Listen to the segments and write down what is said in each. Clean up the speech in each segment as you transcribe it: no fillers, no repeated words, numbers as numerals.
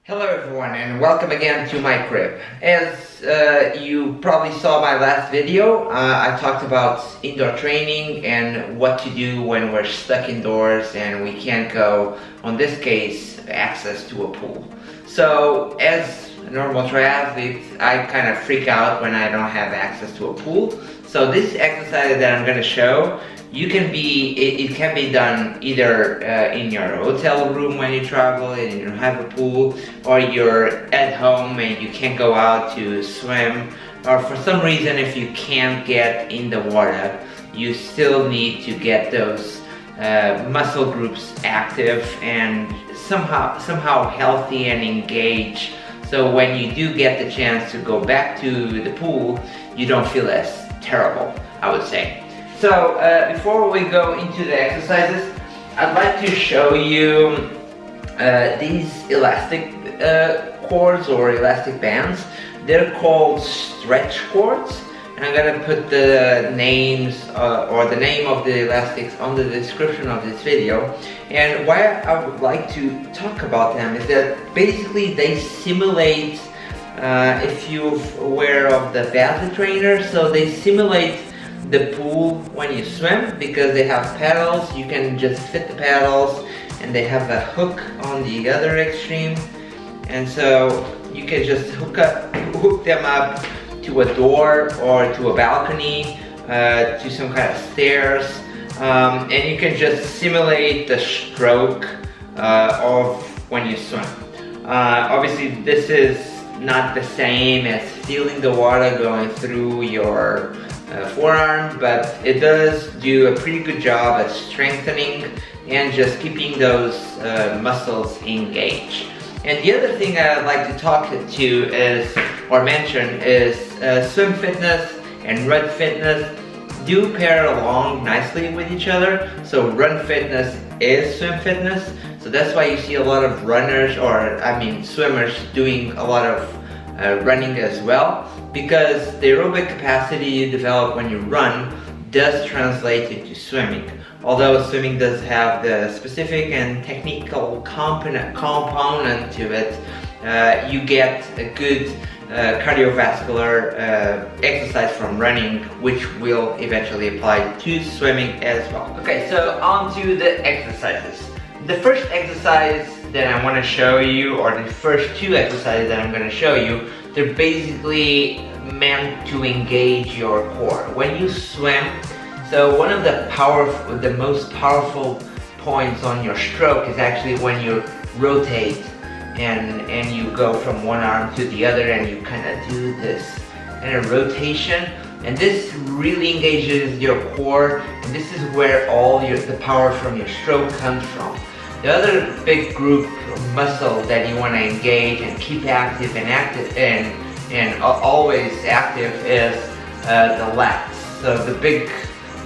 Hello everyone and welcome again to my crib. As you probably saw my last video, I talked about indoor training and what to do when we're stuck indoors and we can't go, on this case, access to a pool. So as a normal triathlete, I kind of freak out when I don't have access to a pool. So this exercise that I'm going to show, it can be done either in your hotel room when you travel and you don't have a pool, or you're at home and you can't go out to swim, or for some reason if you can't get in the water, you still need to get those muscle groups active and somehow healthy and engaged, so when you do get the chance to go back to the pool, you don't feel as terrible, I would say. So before we go into the exercises, I'd like to show you these elastic cords or elastic bands. They're called stretch cords, and I'm gonna put the names or the name of the elastics on the description of this video. And why I would like to talk about them is that basically they simulate, if you're aware of the battery trainer, so they simulate the pool when you swim because they have paddles. You can just fit the paddles, and they have a hook on the other extreme, and so you can just hook them up to a door or to a balcony, to some kind of stairs, and you can just simulate the stroke of when you swim. Obviously this is not the same as feeling the water going through your forearm, but it does do a pretty good job at strengthening and just keeping those muscles engaged. And the other thing I'd like to talk to mention is swim fitness and run fitness do pair along nicely with each other. So run fitness is swim fitness, so that's why you see a lot of runners, or swimmers, doing a lot of running as well, because the aerobic capacity you develop when you run does translate into swimming. Although swimming does have the specific and technical component to it, you get a good cardiovascular exercise from running, which will eventually apply to swimming as well. Okay, so on to the exercises. The first exercise that I want to show you, or the first two exercises that I'm going to show you, they're basically meant to engage your core when you swim. So one of the most powerful points on your stroke is actually when you rotate and you go from one arm to the other, and you kind of do this kind of rotation, and this really engages your core, and this is where all the power from your stroke comes from. The other big group of muscle that you want to engage and keep active and always active is the lats. So the big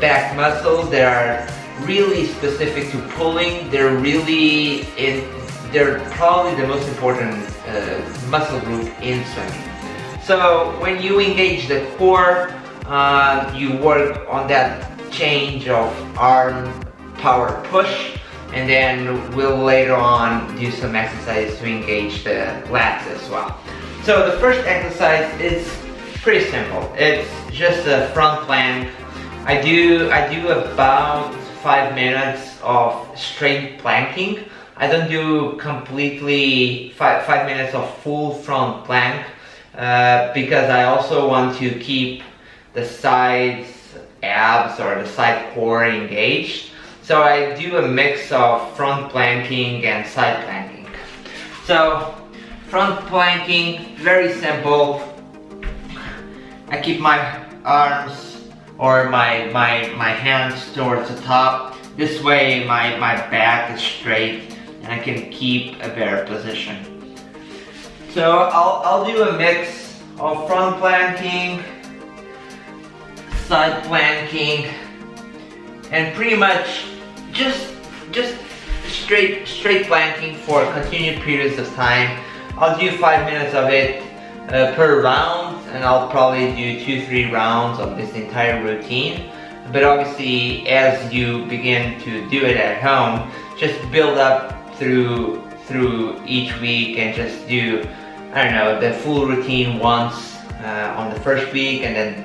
back muscles that are really specific to pulling, they're probably the most important muscle group in swimming. So when you engage the core, you work on that change of arm power push, and then we'll later on do some exercises to engage the lats as well. So the first exercise is pretty simple. It's just a front plank. I do about 5 minutes of straight planking. I don't do completely 5 minutes of full front plank because I also want to keep the sides abs or the side core engaged. So I do a mix of front planking and side planking. So front planking, very simple. I keep my arms or my hands towards the top. This way my back is straight and I can keep a better position. So I'll do a mix of front planking, side planking, and pretty much just straight planking for continued periods of time. I'll do 5 minutes of it per round, and I'll probably do 2-3 rounds of this entire routine. But obviously, as you begin to do it at home, just build up through through each week and just do, I don't know, the full routine once on the first week, and then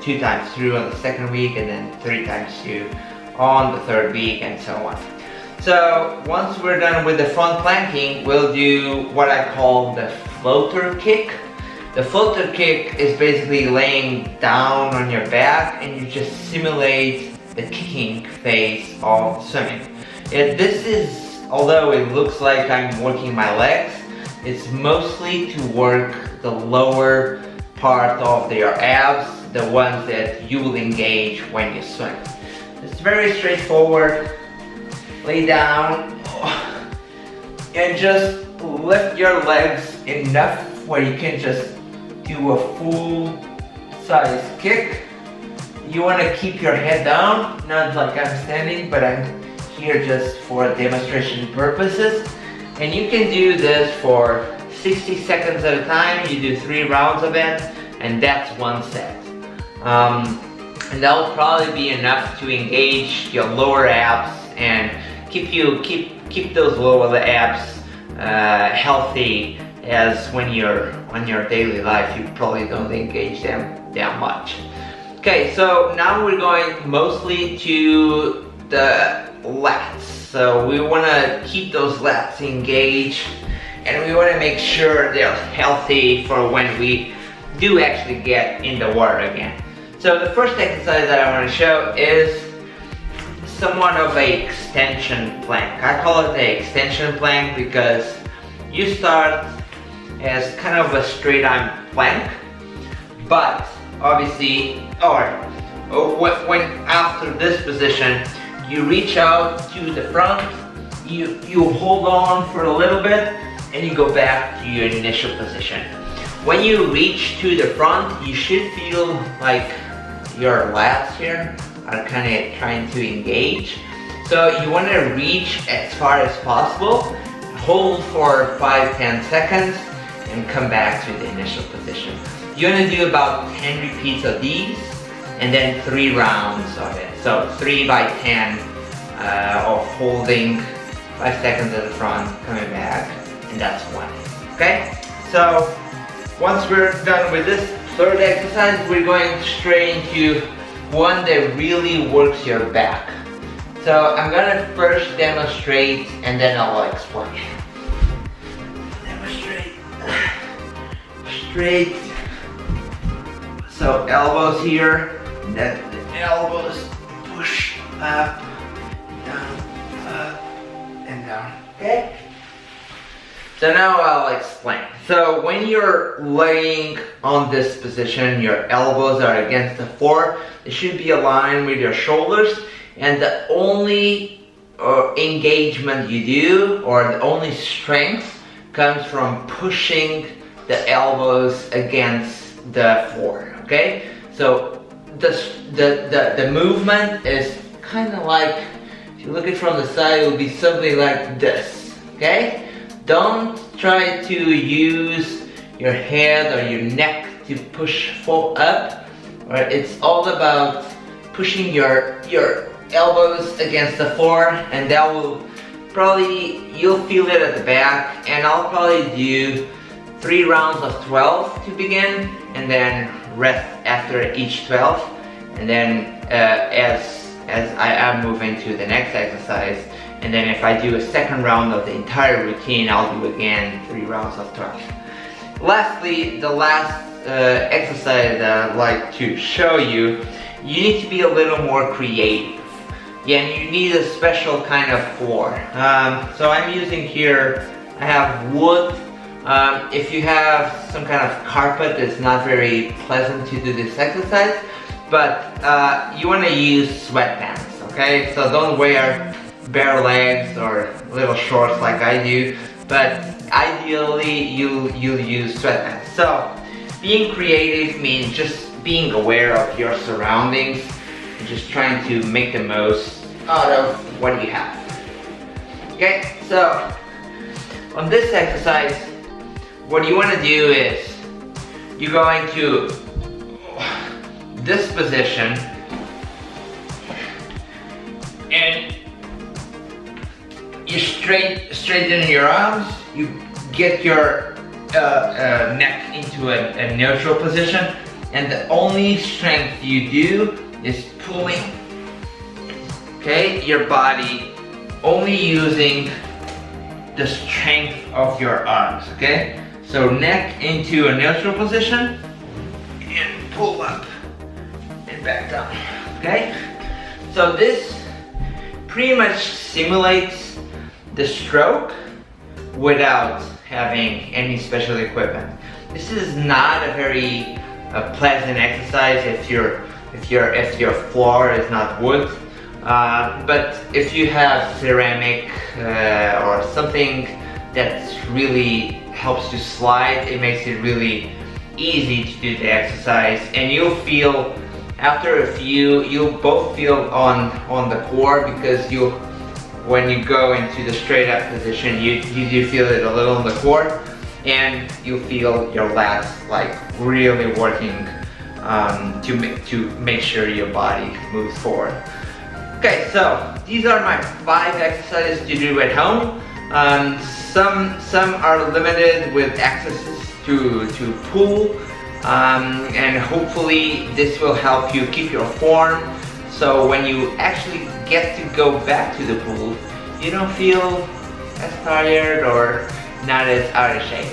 2 times through on the second week, and then 3 times through on the third week, and so on. So once we're done with the front planking, we'll do what I call the floater kick. The floater kick is basically laying down on your back and you just simulate the kicking phase of swimming. This is, although it looks like I'm working my legs, it's mostly to work the lower part of your abs, the ones that you will engage when you swim. It's very straightforward. Lay down and just lift your legs enough where you can just do a full size kick. You want to keep your head down, not like I'm standing, but I'm here just for demonstration purposes. And you can do this for 60 seconds at a time. You do 3 rounds of it, and that's 1 set. And that'll probably be enough to engage your lower abs and keep those lower abs healthy, as when you're on your daily life you probably don't engage them that much. Okay, so now we're going mostly to the lats. So we want to keep those lats engaged, and we want to make sure they're healthy for when we do actually get in the water again. So the first exercise that I want to show is somewhat of a extension plank. I call it the extension plank because you start as kind of a straight arm plank, but obviously, when after this position, you reach out to the front, you hold on for a little bit, and you go back to your initial position. When you reach to the front, you should feel like your lats here are kind of trying to engage. So you want to reach as far as possible, hold for 5-10 seconds, and come back to the initial position. You're going to do about 10 repeats of these, and then 3 rounds of it. So 3 by 10 of holding 5 seconds at the front, coming back, and that's 1. Okay? So once we're done with this third exercise, we're going straight into one that really works your back. So I'm gonna first demonstrate and then I'll explain. Demonstrate. Straight. So elbows here, and then the elbows push up, down, up, and down. Okay? So now I'll explain. So when you're laying on this position, your elbows are against the floor. They should be aligned with your shoulders, and the only engagement you do, or the only strength, comes from pushing the elbows against the floor. Okay? So the movement is kind of like, if you look at it from the side, it will be something like this. Okay? Don't try to use your head or your neck to push up. Right? It's all about pushing your elbows against the floor, and that will probably, you'll feel it at the back. And I'll probably do 3 rounds of 12 to begin, and then rest after each 12. And then as I am moving to the next exercise, and then if I do a second round of the entire routine, I'll do again 3 rounds of 12. Lastly, the last exercise that I'd like to show you, you need to be a little more creative. Yeah, and you need a special kind of floor. So I'm using here, I have wood. If you have some kind of carpet, it's not very pleasant to do this exercise, but you want to use sweatpants, okay? So don't wear bare legs or little shorts like I do, but ideally you'll use sweatpants. So being creative means just being aware of your surroundings and just trying to make the most out of what you have. Okay, so on this exercise, what you want to do is you're going to this position, you straighten your arms, you get your neck into a neutral position, and the only strength you do is pulling, okay, your body, only using the strength of your arms, okay? So neck into a neutral position, and pull up, and back down, okay? So this pretty much simulates the stroke without having any special equipment. This is not a very pleasant exercise if your floor is not wood, but if you have ceramic or something that really helps you slide, it makes it really easy to do the exercise, and you'll feel after a few, you'll both feel on the core, because when you go into the straight up position, you feel it a little on the core, and you feel your lats like really working to make sure your body moves forward. Okay, so these are my 5 exercises to do at home. Some are limited with access to pool, and hopefully this will help you keep your form, so when you actually get to go back to the pool, you don't feel as tired or not as out of shape.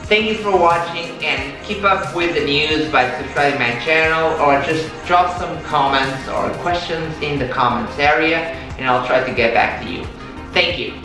Thank you for watching, and keep up with the news by subscribing my channel, or just drop some comments or questions in the comments area, and I'll try to get back to you. Thank you.